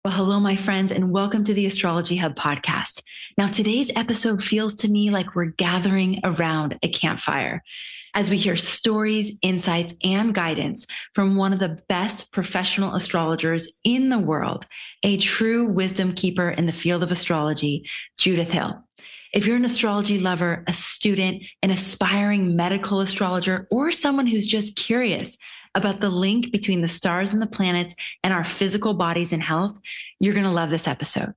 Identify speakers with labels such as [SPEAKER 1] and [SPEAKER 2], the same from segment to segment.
[SPEAKER 1] Well, hello, my friends, and welcome to the Astrology Hub podcast. Now, today's episode feels to me like we're gathering around a campfire as we hear stories, insights, and guidance from one of the best professional astrologers in the world, a true wisdom keeper in the field of astrology, Judith Hill. If you're an astrology lover, a student, an aspiring medical astrologer, or someone who's just curious about the link between the stars and the planets and our physical bodies and health, you're going to love this episode.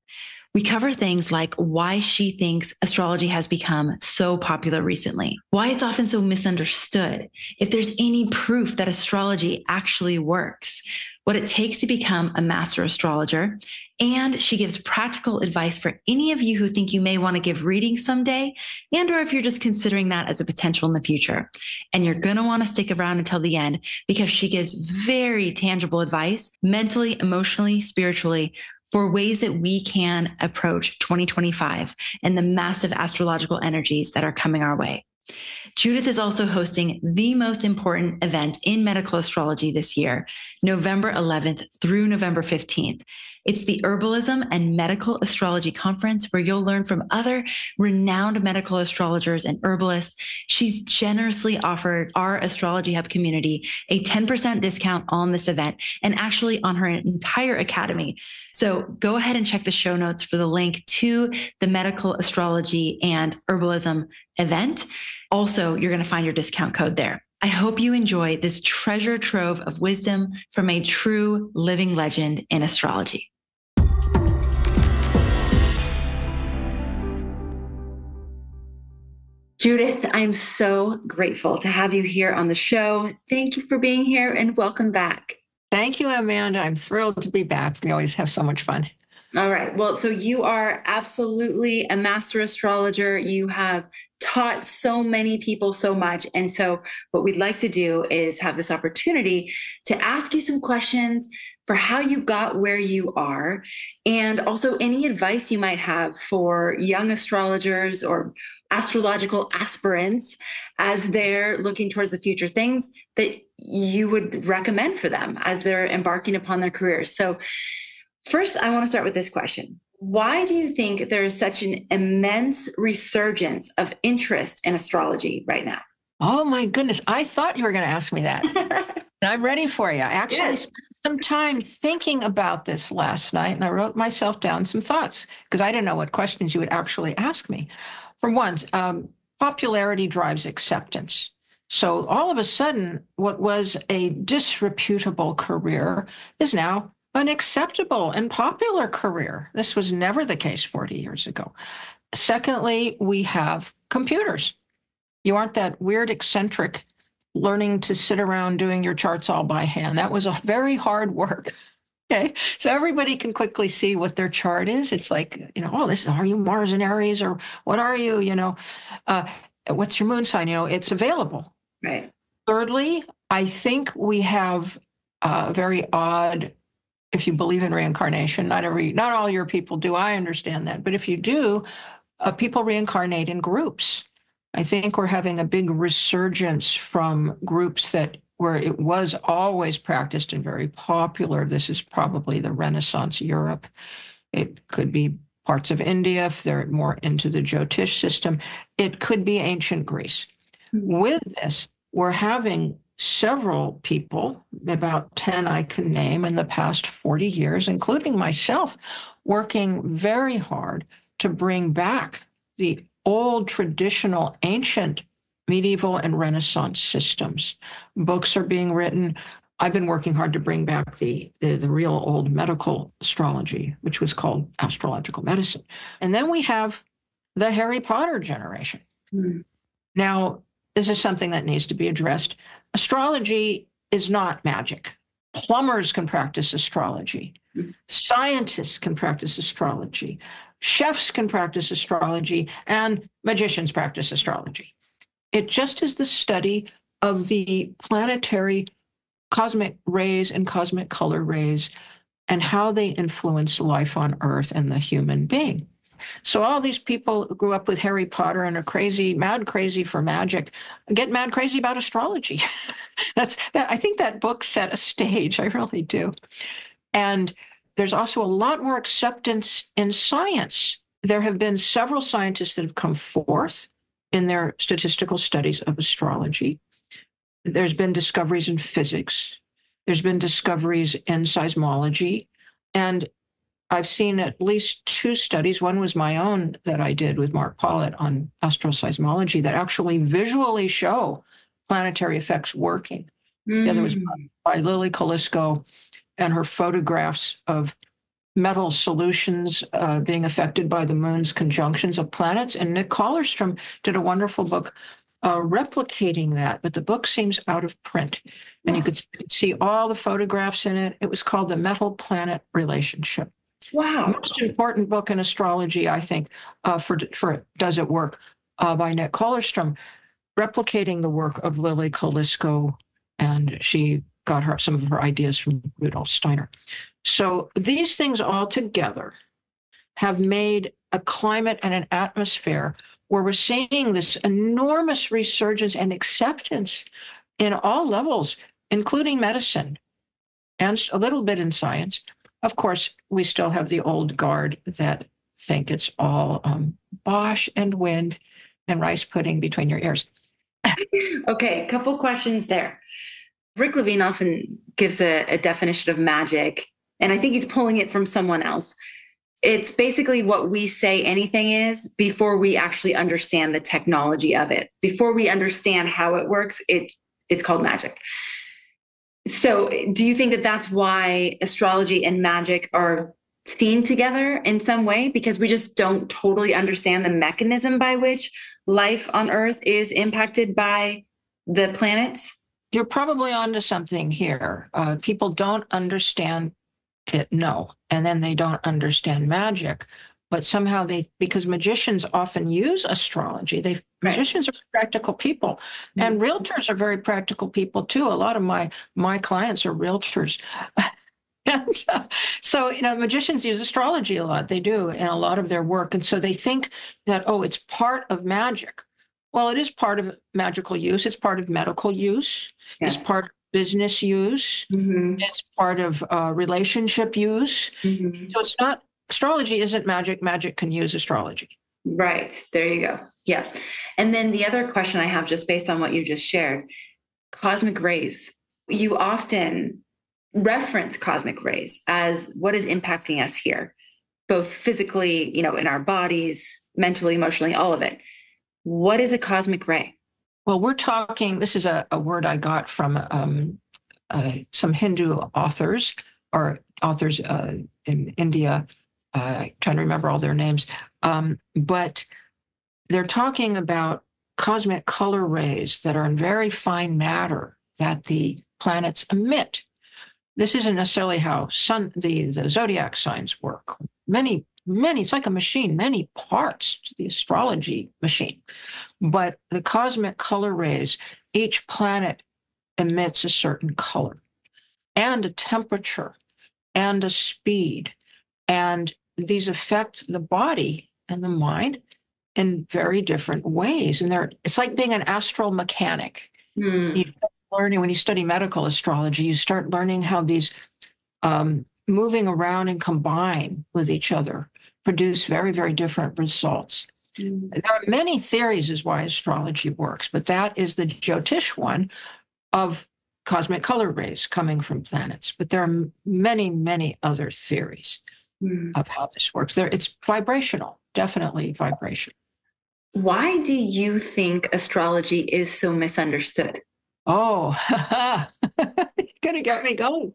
[SPEAKER 1] We cover things like why she thinks astrology has become so popular recently, why it's often so misunderstood, if there's any proof that astrology actually works, what it takes to become a master astrologer, and she gives practical advice for any of you who think you may want to give readings someday, and or if you're just considering that as a potential in the future. And you're going to want to stick around until the end because she gives very tangible advice mentally, emotionally, spiritually, for ways that we can approach 2025 and the massive astrological energies that are coming our way. Judith is also hosting the most important event in medical astrology this year, November 11th through November 15th. It's the Herbalism and Medical Astrology Conference, where you'll learn from other renowned medical astrologers and herbalists. She's generously offered our Astrology Hub community a 10% discount on this event and actually on her entire academy. So go ahead and check the show notes for the link to the Medical Astrology and Herbalism event. Also, you're going to find your discount code there. I hope you enjoy this treasure trove of wisdom from a true living legend in astrology. Judith, I'm so grateful to have you here on the show. Thank you for being here and welcome back.
[SPEAKER 2] Thank you, Amanda. I'm thrilled to be back. We always have so much fun.
[SPEAKER 1] All right. Well, so you are absolutely a master astrologer. You have taught so many people so much. And so what we'd like to do is have this opportunity to ask you some questions for how you got where you are, and also any advice you might have for young astrologers or astrological aspirants as they're looking towards the future, things that you would recommend for them as they're embarking upon their careers. So first, I want to start with this question. Why do you think there is such an immense resurgence of interest in astrology right now?
[SPEAKER 2] Oh, my goodness. I thought you were going to ask me that. And I'm ready for you. I actually spent some time thinking about this last night, and I wrote myself down some thoughts because I didn't know what questions you would actually ask me. For one, popularity drives acceptance. So all of a sudden, what was a disreputable career is now an acceptable and popular career. This was never the case 40 years ago. Secondly, we have computers. You aren't that weird eccentric learning to sit around doing your charts all by hand. That was a very hard work. Okay, so everybody can quickly see what their chart is. It's like, are you Mars and Aries, or what are you? What's your moon sign? It's available.
[SPEAKER 1] Right.
[SPEAKER 2] Thirdly, I think we have a very odd, if you believe in reincarnation, not all your people do. I understand that, but if you do, people reincarnate in groups. I think we're having a big resurgence from groups where it was always practiced and very popular. This is probably the Renaissance Europe. It could be parts of India if they're more into the Jyotish system. It could be ancient Greece. Mm-hmm. With this, we're having several people, about 10 I can name in the past 40 years, including myself, working very hard to bring back the old traditional ancient medieval and Renaissance systems. Books are being written. I've been working hard to bring back the real old medical astrology, which was called astrological medicine. And then we have the Harry Potter generation. Mm. Now, this is something that needs to be addressed. Astrology is not magic. Plumbers can practice astrology. Mm. Scientists can practice astrology. Chefs can practice astrology, and magicians practice astrology. It just is the study of the planetary cosmic rays and cosmic color rays and how they influence life on Earth and the human being. So all these people who grew up with Harry Potter and are mad crazy for magic, get mad crazy about astrology. I think that book set a stage. I really do. And there's also a lot more acceptance in science. There have been several scientists that have come forth in their statistical studies of astrology. There's been discoveries in physics. There's been discoveries in seismology. And I've seen at least 2 studies. One was my own that I did with Mark Pollitt on astroseismology that actually visually show planetary effects working. The other was by Lily Kalisko and her photographs of metal solutions being affected by the moon's conjunctions of planets. And Nick Collerstrom did a wonderful book replicating that, but the book seems out of print. And you could see all the photographs in it. It was called The Metal-Planet Relationship.
[SPEAKER 1] Wow.
[SPEAKER 2] Most important book in astrology, I think, for Does It Work, by Nick Collerstrom, replicating the work of Lily Kalisko, and she got some of her ideas from Rudolf Steiner. So these things all together have made a climate and an atmosphere where we're seeing this enormous resurgence and acceptance in all levels, including medicine and a little bit in science. Of course, we still have the old guard that think it's all bosh and wind and rice pudding between your ears.
[SPEAKER 1] Okay, a couple questions there. Rick Levine often gives a definition of magic, and I think he's pulling it from someone else. It's basically what we say anything is before we actually understand the technology of it. Before we understand how it works, it's called magic. So do you think that that's why astrology and magic are seen together in some way? Because we just don't totally understand the mechanism by which life on Earth is impacted by the planets?
[SPEAKER 2] You're probably onto something here. People don't understand it, no. And then they don't understand magic. But somehow because magicians often use astrology. Magicians are practical people. And realtors are very practical people too. A lot of my clients are realtors. And so, magicians use astrology a lot. They do in a lot of their work. And so they think that, it's part of magic. Well, it is part of magical use. It's part of medical use. Yes. It's part of business use. Mm-hmm. It's part of relationship use. Mm-hmm. So it's not, astrology isn't magic. Magic can use astrology.
[SPEAKER 1] Right. There you go. Yeah. And then the other question I have, just based on what you just shared, cosmic rays. You often reference cosmic rays as what is impacting us here, both physically, in our bodies, mentally, emotionally, all of it. What is a cosmic ray?
[SPEAKER 2] Well, we're talking, this is a word I got from some Hindu authors or authors in India. I'm trying to remember all their names. But they're talking about cosmic color rays that are in very fine matter that the planets emit. This isn't necessarily how the zodiac signs work. Many, it's like a machine, many parts to the astrology machine. But the cosmic color rays, each planet emits a certain color and a temperature and a speed. And these affect the body and the mind in very different ways. And it's like being an astral mechanic. When you study medical astrology, you start learning how these moving around and combine with each other produce very, very different results. There are many theories as why astrology works, but that is the Jyotish one of cosmic color rays coming from planets. But there are many, many other theories of how this works. It's vibrational, definitely vibrational.
[SPEAKER 1] Why do you think astrology is so misunderstood?
[SPEAKER 2] Oh, you're going to get me going.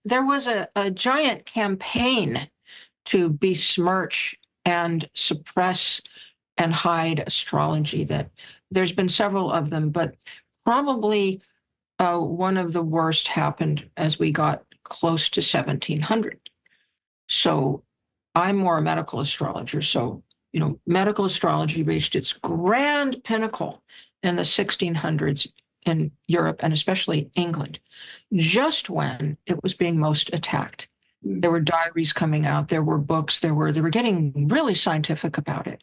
[SPEAKER 2] There was a giant campaign to besmirch and suppress and hide astrology. That there's been several of them, but probably one of the worst happened as we got close to 1700. So I'm more a medical astrologer. So, medical astrology reached its grand pinnacle in the 1600s in Europe and especially England, just when it was being most attacked. There were diaries coming out, there were books, they were getting really scientific about it,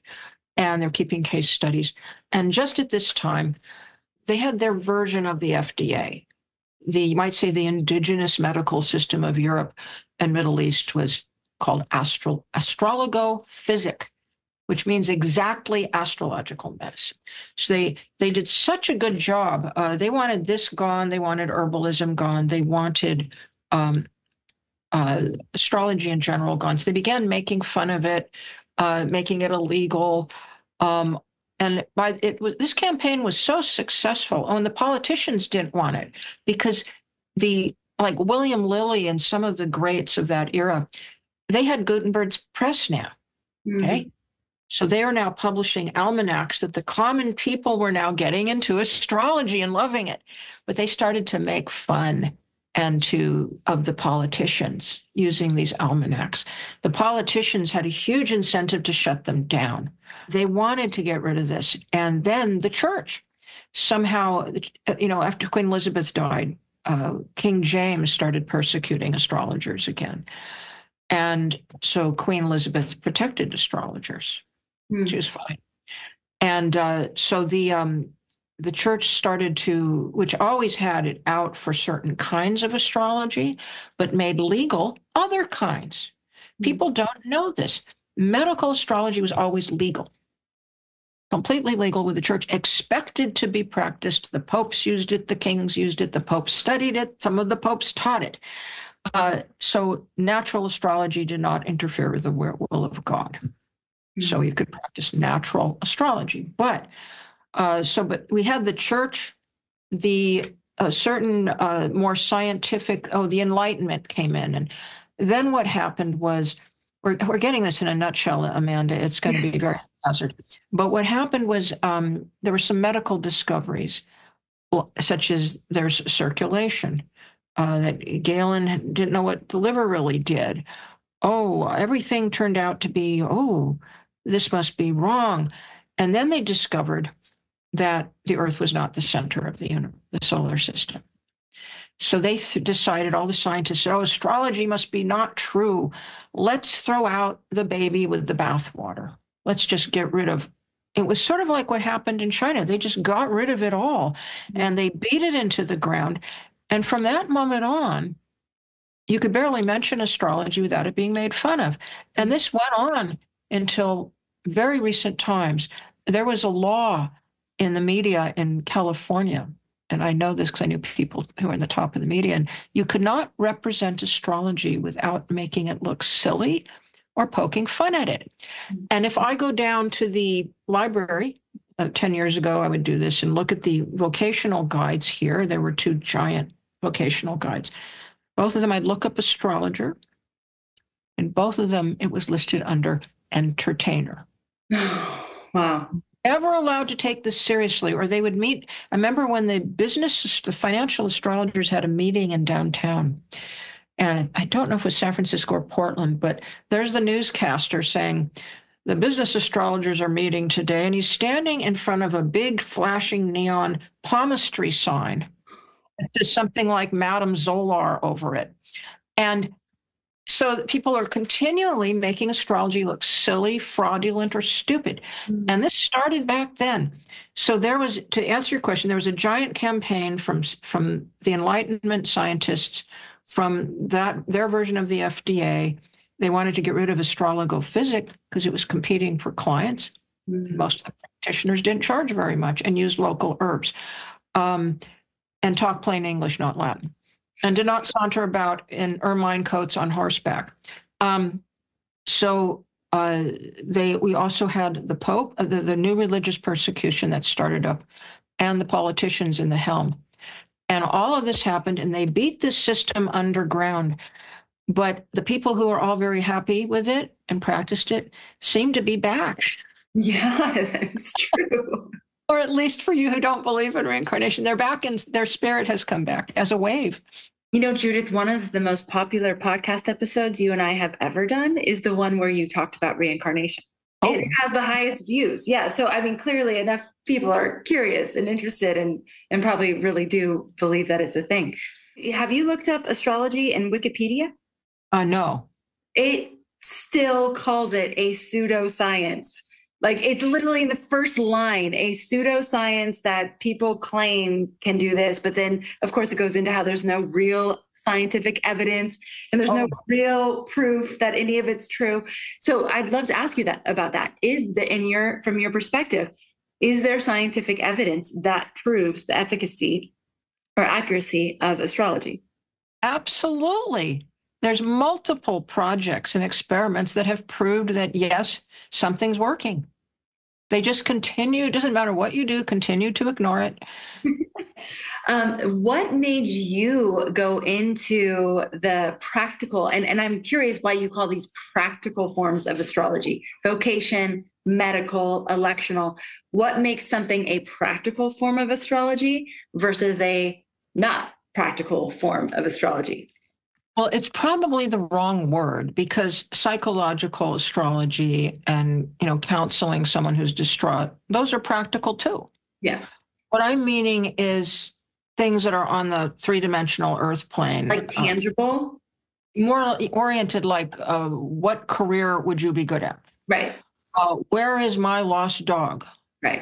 [SPEAKER 2] and they're keeping case studies. And just at this time, they had their version of the FDA. You might say the indigenous medical system of Europe and Middle East was called Astrologo Physic, which means exactly astrological medicine. So they did such a good job. They wanted this gone. They wanted herbalism gone. They wanted astrology in general gone. So they began making fun of it, making it illegal. And this campaign was so successful. Oh, and the politicians didn't want it because like William Lilly and some of the greats of that era, they had Gutenberg's press now. Okay. Mm-hmm. So they are now publishing almanacs that the common people were now getting into astrology and loving it. But they started to make fun of the politicians using these almanacs. The politicians had a huge incentive to shut them down. They wanted to get rid of this. And then the church somehow, after Queen Elizabeth died, King James started persecuting astrologers again. And so Queen Elizabeth protected astrologers. She was fine. And so the church started to, which always had it out for certain kinds of astrology, but made legal other kinds. People don't know this. Medical astrology was always legal, completely legal, with the church expected to be practiced. The popes used it, the kings used it, the popes studied it, some of the popes taught it. So natural astrology did not interfere with the will of God. So you could practice natural astrology. But we had the church, the certain more scientific, the Enlightenment came in. And then what happened was, we're getting this in a nutshell, Amanda, it's going to be very hazard. But what happened was there were some medical discoveries, such as there's circulation, that Galen didn't know what the liver really did. Everything turned out to be, this must be wrong. And then they discovered that the Earth was not the center of the solar system. So they decided, all the scientists said, astrology must be not true. Let's throw out the baby with the bathwater. Let's just get rid of. It was sort of like what happened in China. They just got rid of it all and they beat it into the ground. And from that moment on, you could barely mention astrology without it being made fun of. And this went on until very recent times. There was a law in the media in California, and I know this because I knew people who were in the top of the media, and you could not represent astrology without making it look silly or poking fun at it. And if I go down to the library, 10 years ago, I would do this and look at the vocational guides here. There were two giant vocational guides. Both of them, I'd look up astrologer, and both of them, it was listed under entertainer.
[SPEAKER 1] Wow.
[SPEAKER 2] Never allowed to take this seriously, or they would meet. I remember when the financial astrologers had a meeting in downtown, and I don't know if it was San Francisco or Portland, but there's the newscaster saying, the business astrologers are meeting today, and he's standing in front of a big flashing neon palmistry sign. There's something like Madame Zolar over it. And so people are continually making astrology look silly, fraudulent, or stupid. And this started back then. So there was, to answer your question, there was a giant campaign from the Enlightenment scientists, from their version of the FDA. They wanted to get rid of Astrologo Physic because it was competing for clients. Most of the practitioners didn't charge very much and used local herbs. And talk plain English, not Latin, and did not saunter about in ermine coats on horseback. We also had the Pope, the new religious persecution that started up, and the politicians in the helm. And all of this happened, and they beat this system underground. But the people who are all very happy with it and practiced it seem to be back.
[SPEAKER 1] Yeah, that's true.
[SPEAKER 2] Or at least for you who don't believe in reincarnation, they're back and their spirit has come back as a wave.
[SPEAKER 1] You know, Judith, one of the most popular podcast episodes you and I have ever done is the one where you talked about reincarnation. Oh. It has the highest views. Yeah. So, I mean, clearly enough people are curious and interested and probably really do believe that it's a thing. Have you looked up astrology in Wikipedia?
[SPEAKER 2] No.
[SPEAKER 1] It still calls it a pseudoscience. Like, it's literally in the first line, a pseudoscience that people claim can do this. But then, of course, it goes into how there's no real scientific evidence, and there's no real proof that any of it's true. So I'd love to ask you about that. From your perspective, is there scientific evidence that proves the efficacy or accuracy of astrology?
[SPEAKER 2] Absolutely. There's multiple projects and experiments that have proved that, yes, something's working. They just continue. It doesn't matter what you do, continue to ignore it.
[SPEAKER 1] What made you go into the practical, and I'm curious why you call these practical forms of astrology, vocation, medical, electional. What makes something a practical form of astrology versus a not practical form of astrology?
[SPEAKER 2] Well, it's probably the wrong word, because psychological astrology and, counseling someone who's distraught, those are practical too.
[SPEAKER 1] Yeah.
[SPEAKER 2] What I'm meaning is things that are on the three-dimensional earth plane.
[SPEAKER 1] Like tangible?
[SPEAKER 2] More oriented, like what career would you be good at?
[SPEAKER 1] Right.
[SPEAKER 2] Where is my lost dog?
[SPEAKER 1] Right.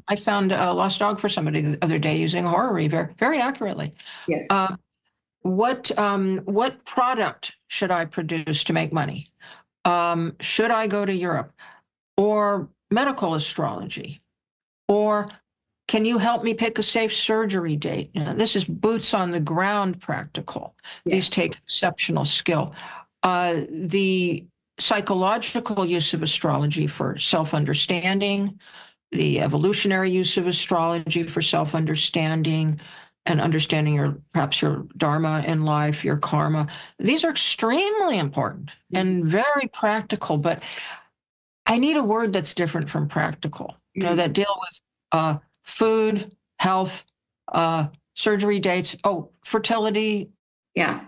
[SPEAKER 2] I found a lost dog for somebody the other day using horary very, very accurately.
[SPEAKER 1] Yes.
[SPEAKER 2] What product should I produce to make money? Should I go to Europe? Or medical astrology? Or can you help me pick a safe surgery date? This is boots on the ground practical. Yeah. These take exceptional skill. The psychological use of astrology for self-understanding, the evolutionary use of astrology for self-understanding, and understanding perhaps your dharma in life, your karma. These are extremely important and very practical, but I need a word that's different from practical, that deal with food, health, surgery dates, fertility.
[SPEAKER 1] Yeah.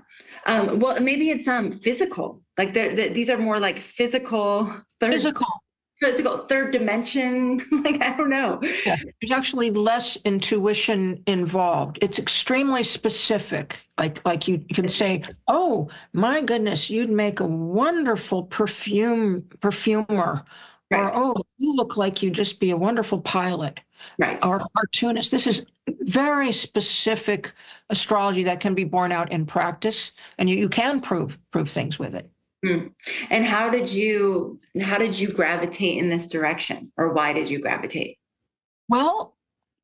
[SPEAKER 1] Well, maybe it's physical. Like these are more like physical third dimension. Like, I don't know.
[SPEAKER 2] Yeah. There's actually less intuition involved. It's extremely specific. Like you can say, oh my goodness, you'd make a wonderful perfumer. Right. Or, oh, you look like you'd just be a wonderful pilot.
[SPEAKER 1] Right.
[SPEAKER 2] Or cartoonist. This is very specific astrology that can be borne out in practice, and you can prove things with it.
[SPEAKER 1] And how did you gravitate in this direction, or why did you gravitate?
[SPEAKER 2] Well,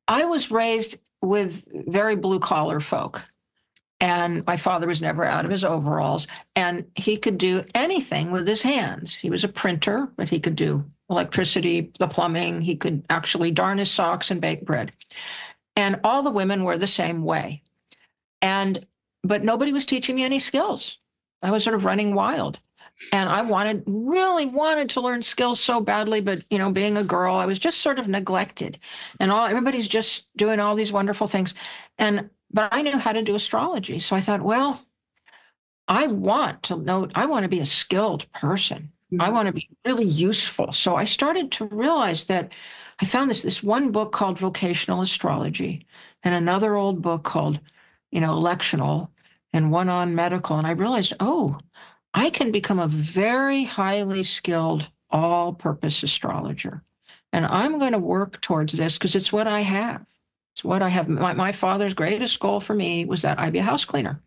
[SPEAKER 2] I was raised with very blue collar folk, and my father was never out of his overalls, and he could do anything with his hands. He was a printer, but he could do electricity, the plumbing. He could actually darn his socks and bake bread. And all the women were the same way. But nobody was teaching me any skills. I was sort of running wild. And I really wanted to learn skills so badly, but, being a girl, I was just sort of neglected. And everybody's just doing all these wonderful things. But I knew how to do astrology. So I thought, well, I want to be a skilled person. Mm-hmm. I want to be really useful. So I started to realize that I found this one book called Vocational Astrology and another old book called, Electional, and one on medical. And I realized, I can become a very highly skilled all-purpose astrologer. And I'm going to work towards this because it's what I have. It's what I have. My father's greatest goal for me was that I be a house cleaner.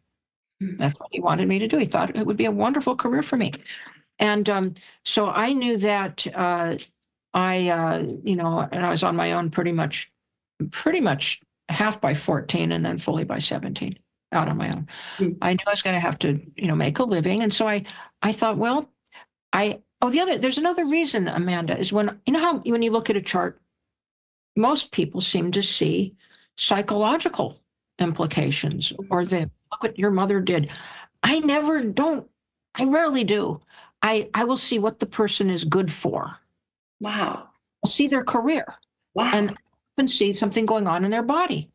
[SPEAKER 2] That's what he wanted me to do. He thought it would be a wonderful career for me. And so I knew that and I was on my own pretty much half by 14 and then fully by 17, out on my own. Mm-hmm. I knew I was going to have to, make a living. And so I thought, well, there's another reason, Amanda, is when you look at a chart, most people seem to see psychological implications, or look what your mother did. I rarely do. I will see what the person is good for.
[SPEAKER 1] Wow.
[SPEAKER 2] I'll see their career.
[SPEAKER 1] Wow.
[SPEAKER 2] And I can see something going on in their body.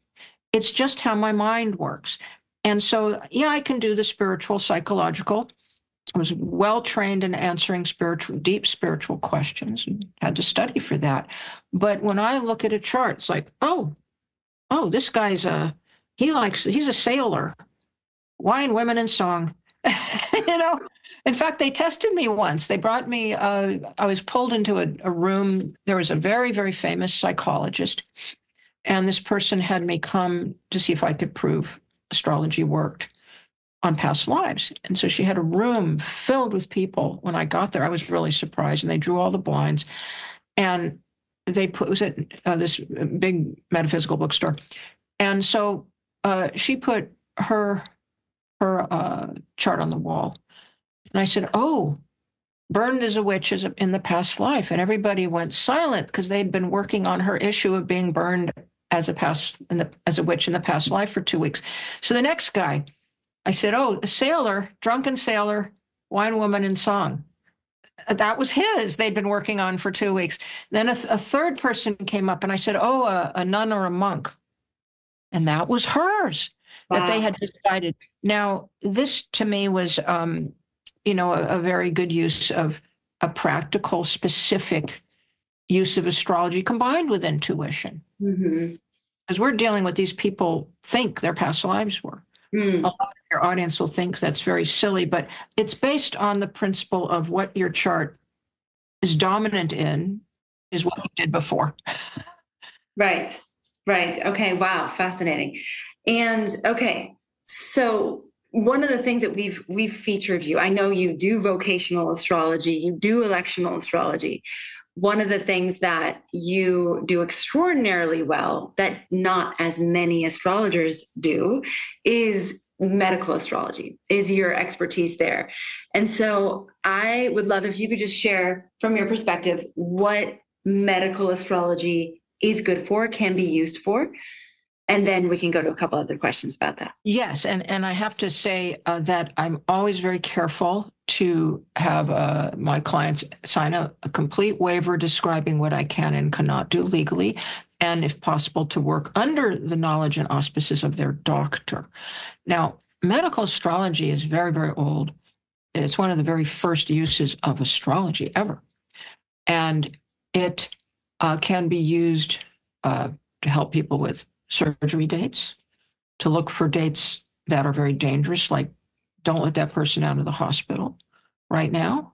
[SPEAKER 2] It's just how my mind works. And so, I can do the spiritual, psychological. I was well trained in answering deep spiritual questions and had to study for that. But when I look at a chart, it's like, this guy's he's a sailor. Wine, women, and song. In fact, they tested me once. They brought me, I was pulled into a room. There was a very, very famous psychologist. And this person had me come to see if I could prove astrology worked. on past lives. And so she had a room filled with people. When I got there, I was really surprised. And they drew all the blinds. And it was at this big metaphysical bookstore. And so she put her chart on the wall. And I said, oh, burned as a witch in the past life. And everybody went silent because they'd been working on her issue of being burned as a witch in the past life for 2 weeks. So the next guy, I said, oh, a sailor, drunken sailor, wine woman in song. That was his. They'd been working on for 2 weeks. Then a third person came up and I said, oh, a nun or a monk. And that was hers. Wow. That they had decided. Now, this to me was, a very good use of a practical, specific use of astrology combined with intuition. Because we're dealing with these people think their past lives were. A lot of your audience will think that's very silly, but it's based on the principle of what your chart is dominant in is what you did before.
[SPEAKER 1] Right. Okay. Wow. Fascinating. And okay. So one of the things that we've featured you, I know you do vocational astrology, you do electional astrology. One of the things that you do extraordinarily well that not as many astrologers do is medical astrology, is your expertise there. And so I would love if you could just share from your perspective what medical astrology is good for, can be used for. And then we can go to a couple other questions about that.
[SPEAKER 2] Yes. And I have to say that I'm always very careful to have my clients sign a complete waiver describing what I can and cannot do legally, and if possible, to work under the knowledge and auspices of their doctor. Now, medical astrology is very, very old. It's one of the very first uses of astrology ever. And it can be used to help people with surgery dates, to look for dates that are very dangerous, like don't let that person out of the hospital right now.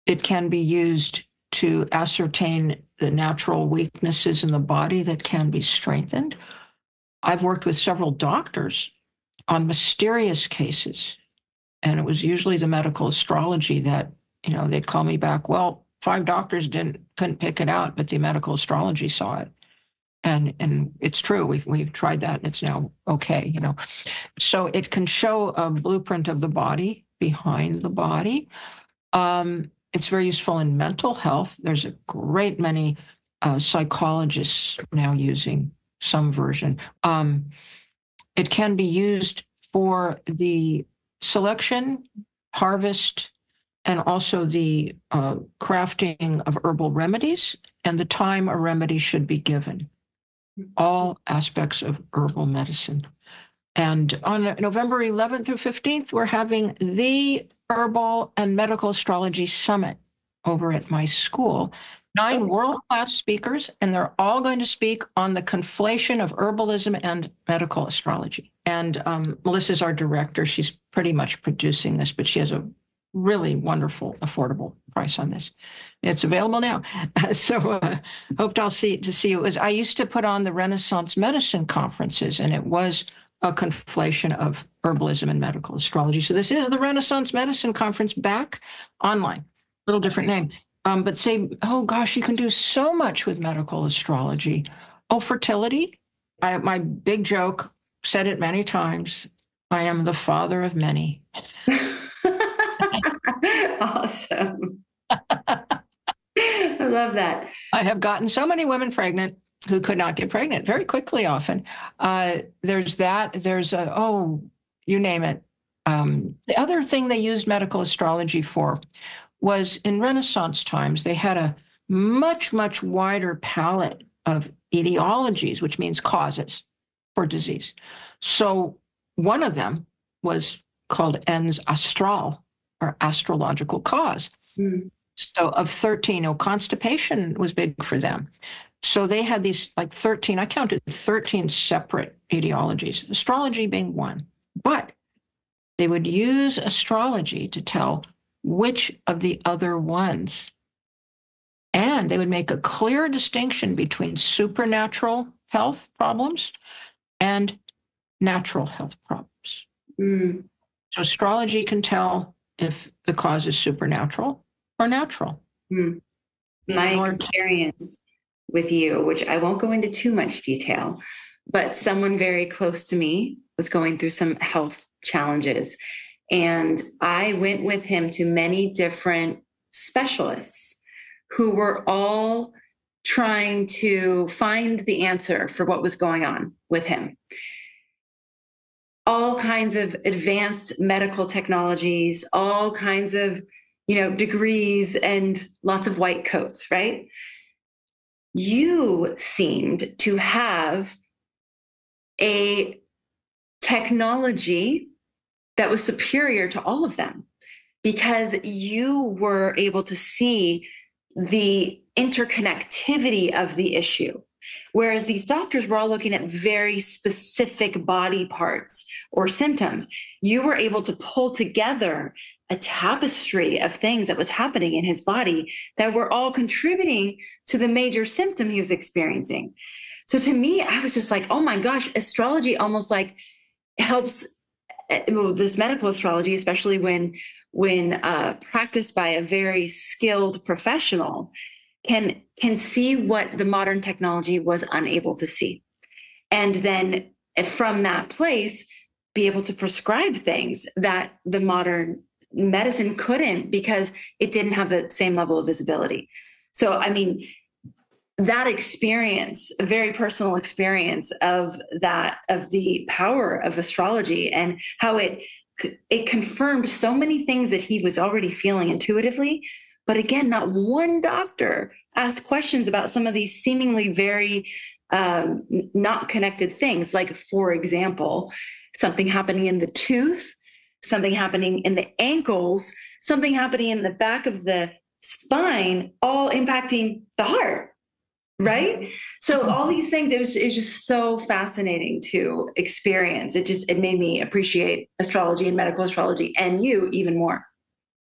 [SPEAKER 2] It can be used to ascertain the natural weaknesses in the body that can be strengthened. I've worked with several doctors on mysterious cases, and it was usually the medical astrology that, they'd call me back, well, 5 doctors couldn't pick it out, but the medical astrology saw it. And it's true. We've tried that, and it's now okay. So it can show a blueprint of the body behind the body. It's very useful in mental health. There's a great many psychologists now using some version. It can be used for the selection, harvest, and also the crafting of herbal remedies and the time a remedy should be given. All aspects of herbal medicine. And on November 11th through 15th, we're having the Herbal and Medical Astrology Summit over at my school. 9 world-class speakers, and they're all going to speak on the conflation of herbalism and medical astrology. And Melissa's our director. She's pretty much producing this, but she has a really wonderful, affordable price on this. It's available now. So hope to see you. I used to put on the Renaissance medicine conferences, and it was a conflation of herbalism and medical astrology. So this is the Renaissance medicine conference back online, little different name. But say, oh gosh, you can do so much with medical astrology. Oh, fertility. My big joke, said it many times, I am the father of many.
[SPEAKER 1] Awesome. I love that.
[SPEAKER 2] I have gotten so many women pregnant who could not get pregnant very quickly often. There's that. There's you name it. The other thing they used medical astrology for was in Renaissance times, they had a much, much wider palette of etiologies, which means causes for disease. So one of them was called ens astral, or astrological cause. So of 13, constipation was big for them. So they had these 13, I counted 13 separate etiologies, astrology being one. But they would use astrology to tell which of the other ones. And they would make a clear distinction between supernatural health problems and natural health problems.
[SPEAKER 1] Mm.
[SPEAKER 2] So astrology can tell if the cause is supernatural or natural.
[SPEAKER 1] Mm. My
[SPEAKER 2] Or
[SPEAKER 1] experience with you, which I won't go into too much detail, but someone very close to me was going through some health challenges. And I went with him to many different specialists who were all trying to find the answer for what was going on with him. All kinds of advanced medical technologies, all kinds of, degrees and lots of white coats, right? You seemed to have a technology that was superior to all of them because you were able to see the interconnectivity of the issue. Whereas these doctors were all looking at very specific body parts or symptoms, you were able to pull together a tapestry of things that was happening in his body that were all contributing to the major symptom he was experiencing. So to me, I was just like, oh my gosh, astrology almost like helps, well, this medical astrology, especially when practiced by a very skilled professional, can see what the modern technology was unable to see, and then from that place be able to prescribe things that the modern medicine couldn't because it didn't have the same level of visibility. So I mean, that experience, a very personal experience of the power of astrology and how it confirmed so many things that he was already feeling intuitively. But again, not one doctor asked questions about some of these seemingly very not connected things. Like, for example, something happening in the tooth, something happening in the ankles, something happening in the back of the spine, all impacting the heart. Right. So all these things, it was just so fascinating to experience. It made me appreciate astrology and medical astrology and you even more.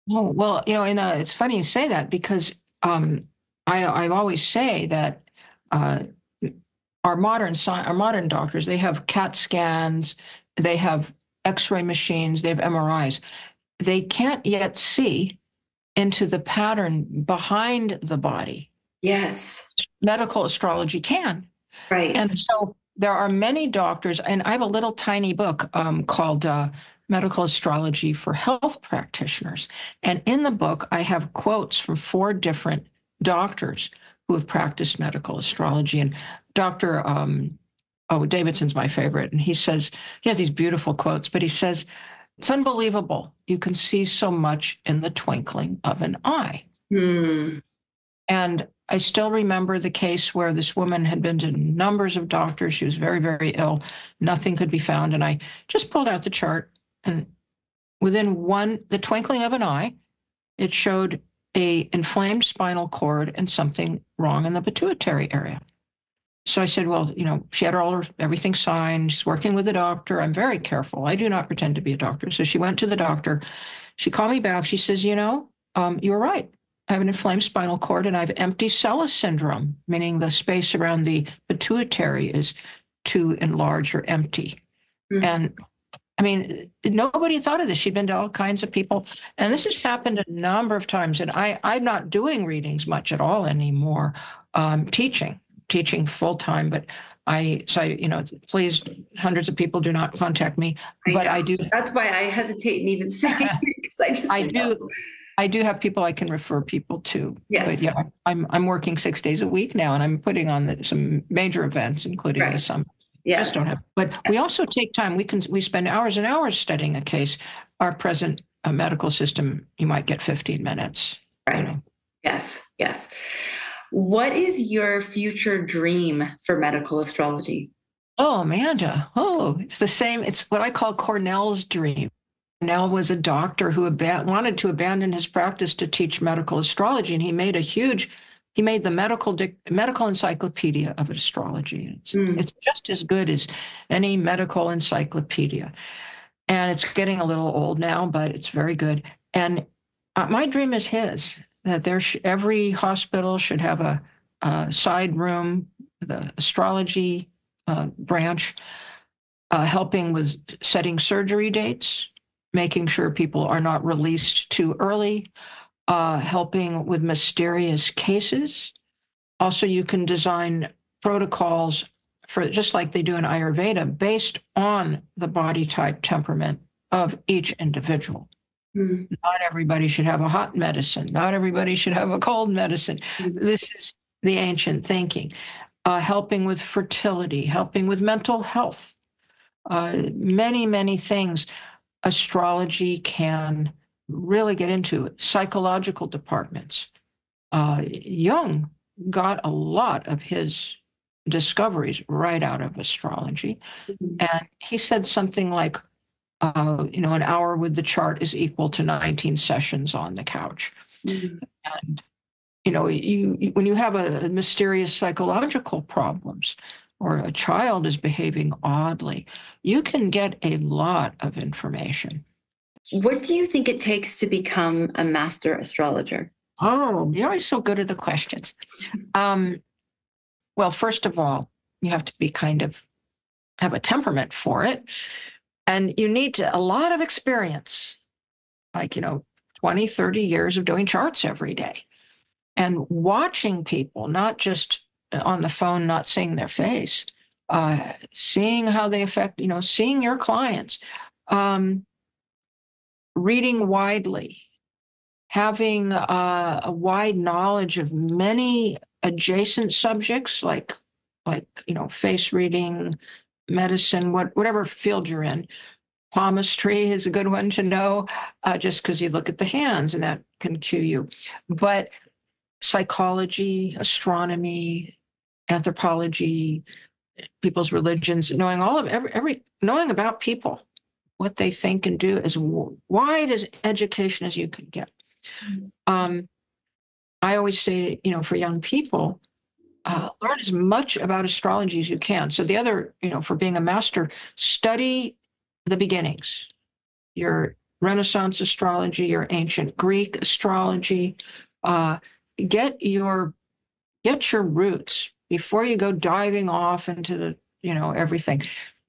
[SPEAKER 2] Oh, well, it's funny you say that because I always say that uh, our modern doctors, they have CAT scans, they have X-ray machines, they have MRIs. They can't yet see into the pattern behind the body.
[SPEAKER 1] Yes.
[SPEAKER 2] Medical astrology can.
[SPEAKER 1] Right.
[SPEAKER 2] And so there are many doctors, and I have a little tiny book called Medical Astrology for Health Practitioners. And in the book, I have quotes from 4 different doctors who have practiced medical astrology. And Dr. Davidson's my favorite. And he says, he has these beautiful quotes, but he says, it's unbelievable. You can see so much in the twinkling of an eye.
[SPEAKER 1] Hmm.
[SPEAKER 2] And I still remember the case where this woman had been to numbers of doctors. She was very, very ill. Nothing could be found. And I just pulled out the chart, and within the twinkling of an eye, it showed a inflamed spinal cord and something wrong in the pituitary area. So I said, well, she had everything signed. She's working with a doctor. I'm very careful. I do not pretend to be a doctor. So she went to the doctor. She called me back. She says, you were right. I have an inflamed spinal cord and I have empty cella syndrome, meaning the space around the pituitary is too enlarged or empty. Mm-hmm. And I mean, nobody thought of this. She'd been to all kinds of people. And this has happened a number of times. And I'm not doing readings much at all anymore, teaching full time. But please, hundreds of people do not contact me. I do.
[SPEAKER 1] That's why I hesitate and even say it, because I do.
[SPEAKER 2] I do have people I can refer people to.
[SPEAKER 1] Yes.
[SPEAKER 2] But yeah, I'm working 6 days a week now, and I'm putting on some major events, including the summit.
[SPEAKER 1] Yes.
[SPEAKER 2] Just don't have. But we also take time. We spend hours and hours studying a case. Our present medical system, you might get 15 minutes.
[SPEAKER 1] Right. Yes. Yes. What is your future dream for medical astrology?
[SPEAKER 2] Oh, Amanda. Oh, it's the same. It's what I call Cornell's dream. Cornell was a doctor who wanted to abandon his practice to teach medical astrology, and he made the medical encyclopedia of astrology. It's just as good as any medical encyclopedia. And it's getting a little old now, but it's very good. And my dream is his, that every hospital should have a side room, the astrology branch. helping with setting surgery dates, making sure people are not released too early, helping with mysterious cases. Also, you can design protocols for, just like they do in Ayurveda, based on the body type temperament of each individual. Mm-hmm. Not everybody should have a hot medicine. Not everybody should have a cold medicine. Mm-hmm. This is the ancient thinking. Helping with fertility, helping with mental health, many, many things astrology can really get into. Psychological departments. Jung got a lot of his discoveries right out of astrology. Mm-hmm. And he said something like, an hour with the chart is equal to 19 sessions on the couch. Mm-hmm. And when you have a mysterious psychological problems, or a child is behaving oddly, you can get a lot of information.
[SPEAKER 1] What do you think it takes to become a master astrologer?
[SPEAKER 2] Oh, you're always so good at the questions. Well, first of all, you have to be have a temperament for it. And you need a lot of experience, like, 20, 30 years of doing charts every day. And watching people, not just on the phone, not seeing their face, seeing how they affect, seeing your clients, reading widely, having a wide knowledge of many adjacent subjects, like face reading, medicine, whatever field you're in. Palmistry is a good one to know, just because you look at the hands and that can cue you. But psychology, astronomy, anthropology, people's religions, knowing all of knowing about people, what they think and do, as wide as education as you can get. Mm-hmm. I always say, for young people, learn as much about astrology as you can. So the other, for being a master, study the beginnings, your Renaissance astrology, your ancient Greek astrology. Get your roots before you go diving off into the, everything.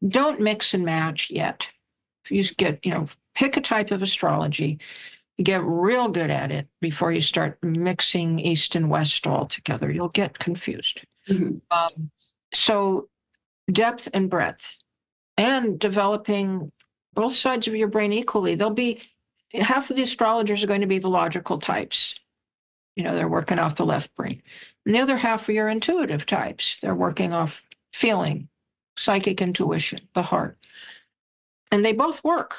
[SPEAKER 2] Don't mix and match yet. If you get, pick a type of astrology, get real good at it before you start mixing East and West all together. You'll get confused. Mm-hmm. So depth and breadth, and developing both sides of your brain equally. Half of the astrologers are going to be the logical types. They're working off the left brain. And the other half are your intuitive types. They're working off feeling, psychic intuition, the heart. And they both work.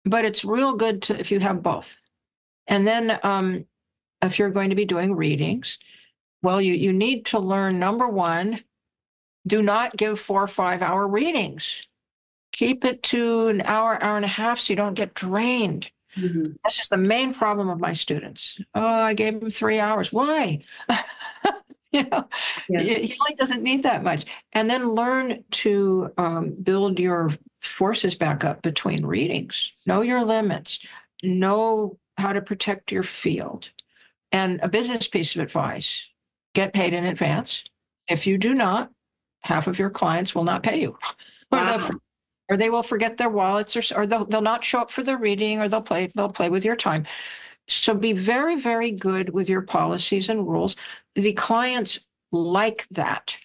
[SPEAKER 2] But it's real good if you have both. And then if you're going to be doing readings, well, you need to learn, number one, do not give 4 or 5 hour readings. Keep it to an hour, hour and a half, so you don't get drained. Mm-hmm. That's just the main problem of my students. Oh, I gave them 3 hours. Why? He only doesn't need that much. And then learn to build your forces back up between readings. Know your limits. Know how to protect your field. And a business piece of advice, get paid in advance. If you do not, half of your clients will not pay you. Wow. Or they will forget their wallets, or they'll not show up for their reading, or they'll play with your time. So be very, very good with your policies and rules. The clients like that.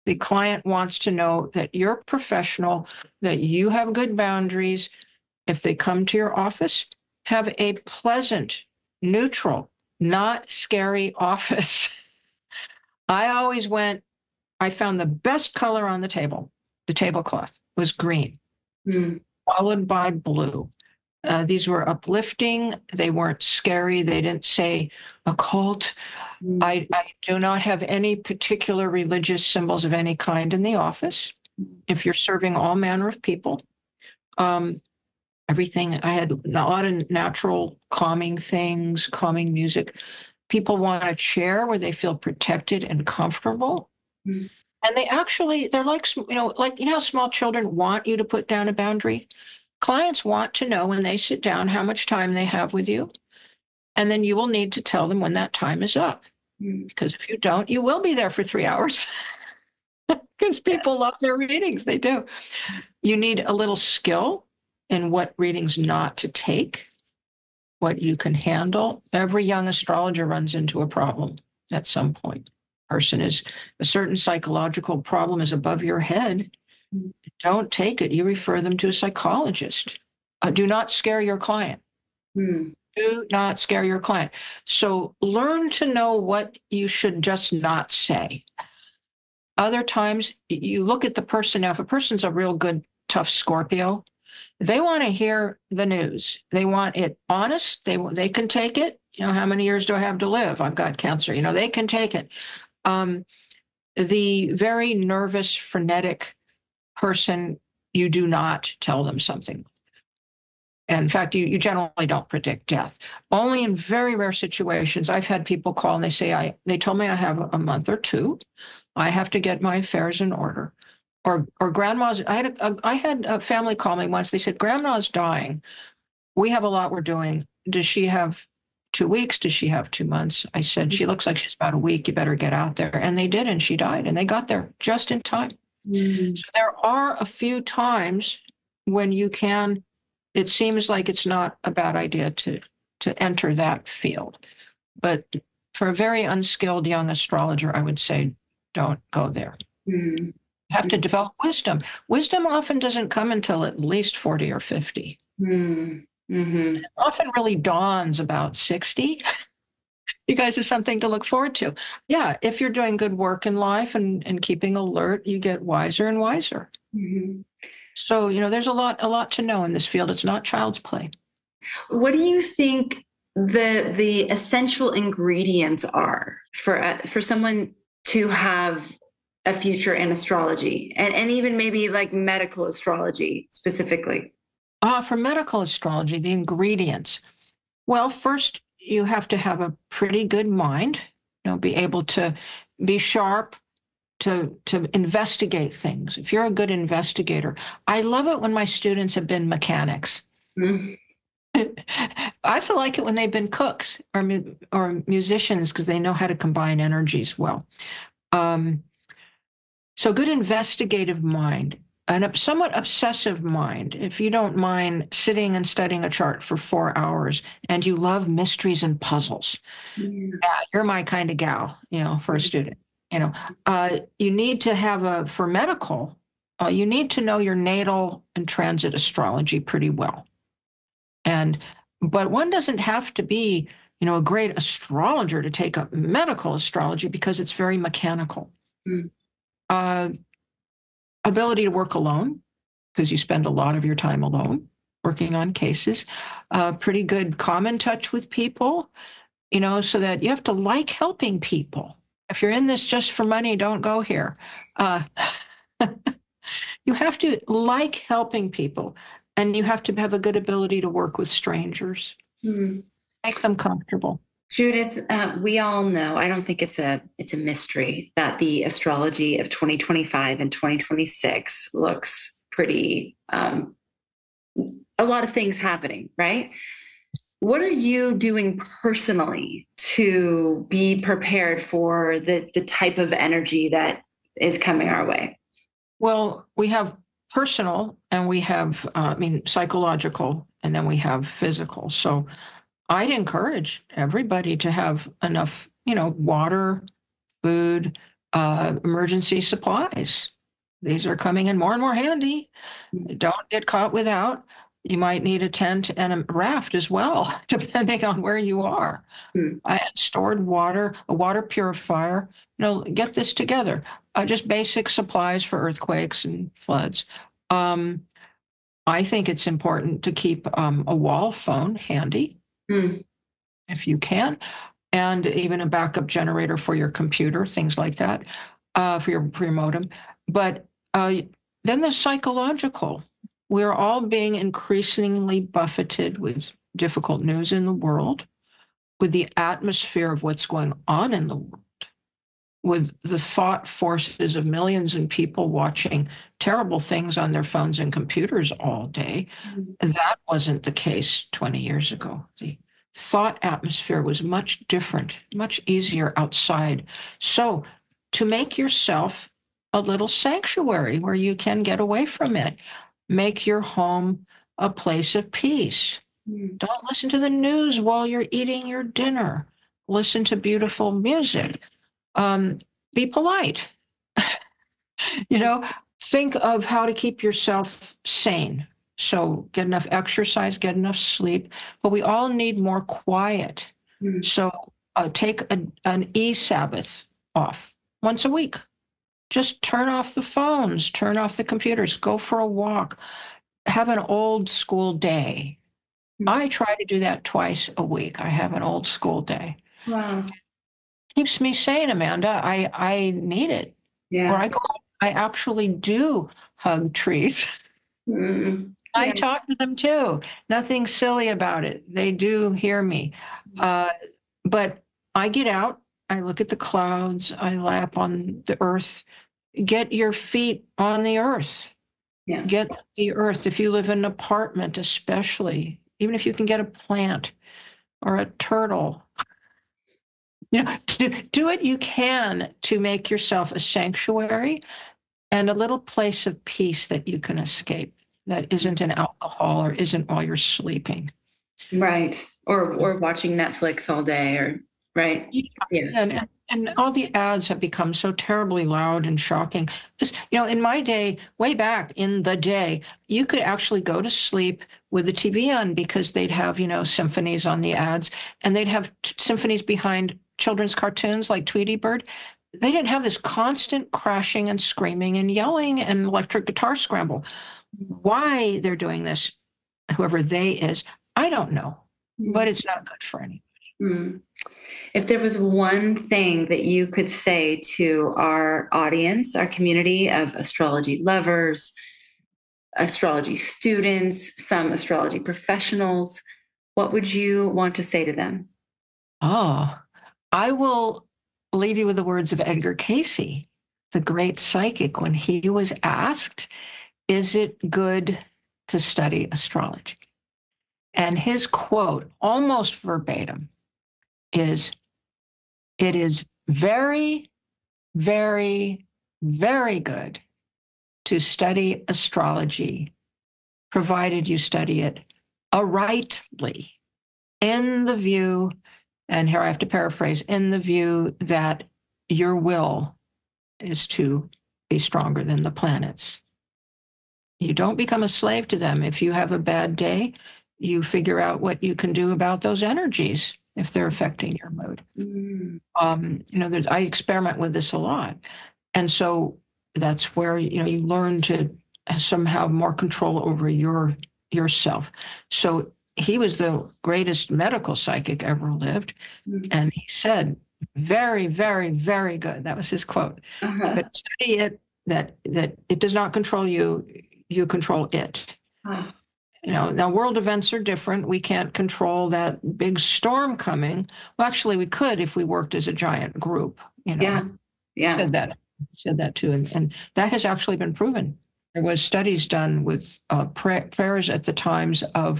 [SPEAKER 2] The client wants to know that you're professional, that you have good boundaries. If they come to your office, have a pleasant, neutral, not scary office. I found the best color on the tablecloth was green. Followed by blue. These were uplifting. They weren't scary. They didn't say occult. I do not have any particular religious symbols of any kind in the office. If you're serving all manner of people, everything, I had a lot of natural calming things, calming music. People want a chair where they feel protected and comfortable. Mm. And they're like, how small children want you to put down a boundary. Clients want to know when they sit down how much time they have with you. And then you will need to tell them when that time is up. Mm. Because if you don't, you will be there for 3 hours. because people love their readings. They do. You need a little skill in what readings not to take, what you can handle. Every young astrologer runs into a problem at some point. A certain psychological problem is above your head. Don't take it. You refer them to a psychologist. Do not scare your client. Do not scare your client. So learn to know what you should just not say. Other times you look at the person. Now, if a person's a real good, tough Scorpio, they want to hear the news. They want it honest. They can take it. You know, how many years do I have to live? I've got cancer. You know, they can take it. The very nervous, frenetic person, you do not tell them something. And in fact, you generally don't predict death. Only in very rare situations. I've had people call and they say, they told me I have a month or two. I have to get my affairs in order. Or grandma's, I had a family call me once. They said, grandma's dying. We have a lot we're doing. Does she have 2 weeks? Does she have 2 months? I said, she looks like she's about a week. You better get out there. And they did, and she died. And they got there just in time. So there are a few times when you can, it seems like it's not a bad idea to enter that field. But for a very unskilled young astrologer, I would say, don't go there. You have to develop wisdom. Wisdom often doesn't come until at least 40 or 50. It often really dawns about 60. You guys have something to look forward to. Yeah, if you're doing good work in life and keeping alert, you get wiser and wiser. So, you know, there's a lot to know in this field. It's not child's play.
[SPEAKER 1] What do you think the essential ingredients are for someone to have a future in astrology, and even maybe like medical astrology specifically?
[SPEAKER 2] For medical astrology, the ingredients. Well, first, you have to have a pretty good mind, you know, be able to be sharp, to investigate things. If you're a good investigator, I love it when my students have been mechanics. I also like it when they've been cooks or musicians because they know how to combine energies well. So good investigative mind, and a somewhat obsessive mind. If you don't mind sitting and studying a chart for 4 hours and you love mysteries and puzzles, you're my kind of gal, you know, for a student. You know, you need to have for medical, you need to know your natal and transit astrology pretty well. But one doesn't have to be, you know, a great astrologer to take up medical astrology because it's very mechanical. Ability to work alone, because you spend a lot of your time alone working on cases. Pretty good common touch with people, you know, so that you have to like helping people. If you're in this just for money, don't go here. You have to like helping people, and you have to have a good ability to work with strangers, make them comfortable.
[SPEAKER 1] Judith, we all know, I don't think it's a mystery that the astrology of 2025 and 2026 looks pretty, a lot of things happening, right? What are you doing personally to be prepared for the type of energy that is coming our way?
[SPEAKER 2] Well, we have personal and we have, psychological, and then we have physical. So I'd encourage everybody to have enough, you know, water, food, emergency supplies. These are coming in more and more handy. Don't get caught without. You might need a tent and a raft as well, depending on where you are. Stored water, a water purifier. You know, get this together. Just basic supplies for earthquakes and floods. I think it's important to keep a wall phone handy. If you can, and even a backup generator for your computer, things like that, for your modem. But then the psychological, we're all being increasingly buffeted with difficult news in the world, with the atmosphere of what's going on in the world, with the thought forces of millions of people watching terrible things on their phones and computers all day. That wasn't the case 20 years ago. The thought atmosphere was much different, much easier outside. So to make yourself a little sanctuary where you can get away from it. Make your home a place of peace. Don't listen to the news while you're eating your dinner. Listen to beautiful music. Be polite. You know, think of how to keep yourself sane. So get enough exercise, get enough sleep, but we all need more quiet. So take an e-Sabbath off once a week. Just turn off the phones, turn off the computers, go for a walk, have an old school day. I try to do that twice a week. I have an old school day.
[SPEAKER 1] Wow.
[SPEAKER 2] Keeps me sane, Amanda. I need it.
[SPEAKER 1] Yeah.
[SPEAKER 2] Or I actually do hug trees. I talk to them too. Nothing silly about it. They do hear me. But I get out, I look at the clouds, I lap on the earth. Get your feet on the earth.
[SPEAKER 1] Yeah.
[SPEAKER 2] Get the earth. If you live in an apartment, especially, even if you can get a plant or a turtle, do what you can to make yourself a sanctuary and a little place of peace that you can escape. That isn't an alcohol or isn't while you're sleeping.
[SPEAKER 1] Right. Or watching Netflix all day or right.
[SPEAKER 2] Yeah. And all the ads have become so terribly loud and shocking. Just, in my day, way back in the day, you could actually go to sleep with the TV on because they'd have, symphonies on the ads, and they'd have symphonies behind children's cartoons like Tweety Bird. They didn't have this constant crashing and screaming and yelling and electric guitar scramble. Why they're doing this, whoever they is, I don't know, but it's not good for anybody.
[SPEAKER 1] If there was one thing that you could say to our audience, our community of astrology lovers, astrology students, some astrology professionals, what would you want to say to them?
[SPEAKER 2] Oh, I will leave you with the words of Edgar Casey, the great psychic, when he was asked, is it good to study astrology? And his quote, almost verbatim, is, it is very, very, very good to study astrology, provided you study it arightly, in the view, and here I have to paraphrase, in the view that your will is to be stronger than the planets. You don't become a slave to them. If you have a bad day, you figure out what you can do about those energies if they're affecting your mood. I experiment with this a lot. And so that's where, you learn to somehow more control over yourself. So he was the greatest medical psychic ever lived. And he said, very, very, very good. That was his quote. But study it, that it does not control you, you control it. Now world events are different. We can't control that big storm coming. Well, actually we could if we worked as a giant group,
[SPEAKER 1] Yeah.
[SPEAKER 2] Said that too. And that has actually been proven. There was studies done with prayers at the times of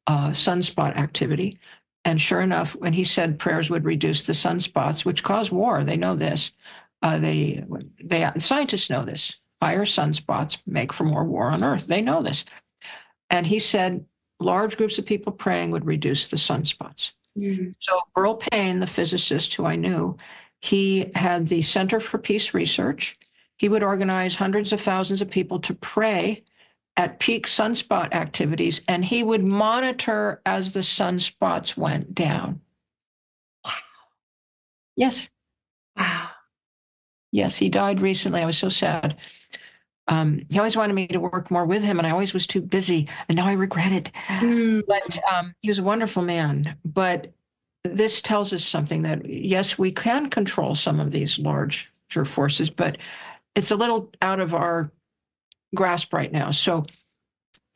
[SPEAKER 2] sunspot activity. And sure enough, when he said prayers would reduce the sunspots, which cause war, they know this. Scientists know this. Higher sunspots make for more war on Earth. They know this. And he said large groups of people praying would reduce the sunspots. So Burl Payne, the physicist who I knew, he had the Center for Peace Research. He would organize hundreds of thousands of people to pray at peak sunspot activities, and he would monitor as the sunspots went down.
[SPEAKER 1] Wow.
[SPEAKER 2] Yes.
[SPEAKER 1] Wow.
[SPEAKER 2] Yes, he died recently. I was so sad. He always wanted me to work more with him, and I always was too busy, and now I regret it. But he was a wonderful man. But this tells us something that, yes, we can control some of these larger forces, but it's a little out of our grasp right now. So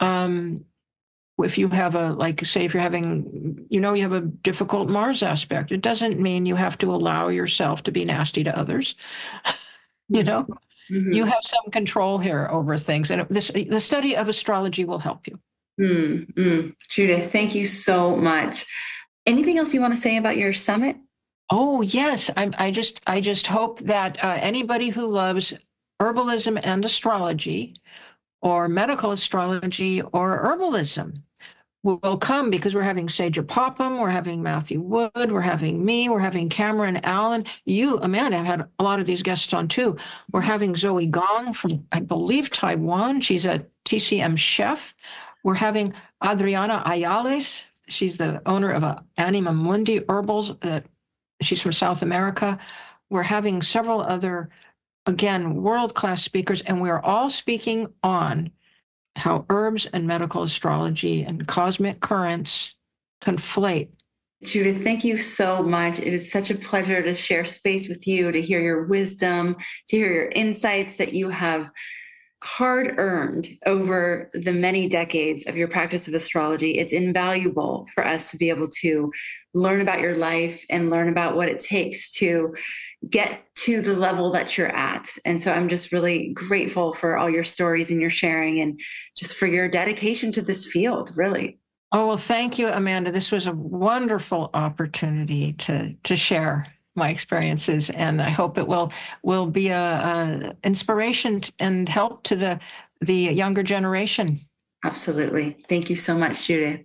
[SPEAKER 2] if you have say if you're having, you have a difficult Mars aspect, it doesn't mean you have to allow yourself to be nasty to others. You have some control here over things. And the study of astrology will help you.
[SPEAKER 1] Judith, thank you so much. Anything else you want to say about your summit?
[SPEAKER 2] Oh, yes. I just hope that anybody who loves herbalism and astrology, or medical astrology or herbalism, will come, because we're having Sager Popham, we're having Matthew Wood, we're having me, we're having Cameron Allen. You, Amanda, have had a lot of these guests on too. We're having Zoe Gong from, I believe, Taiwan. She's a TCM chef. We're having Adriana Ayales. She's the owner of Anima Mundi Herbals. She's from South America. We're having several other, again, world-class speakers, and we're all speaking on how herbs and medical astrology and cosmic currents conflate.
[SPEAKER 1] Judith, thank you so much. It is such a pleasure to share space with you, to hear your wisdom, to hear your insights that you have hard earned over the many decades of your practice of astrology. It's invaluable for us to be able to learn about your life and learn about what it takes to get to the level that you're at. And so I'm just really grateful for all your stories and your sharing, and just for your dedication to this field, really.
[SPEAKER 2] Oh, well, thank you, Amanda. This was a wonderful opportunity to share my experiences, and I hope it will be a inspiration and help to the younger generation.
[SPEAKER 1] Absolutely. Thank you so much, Judith.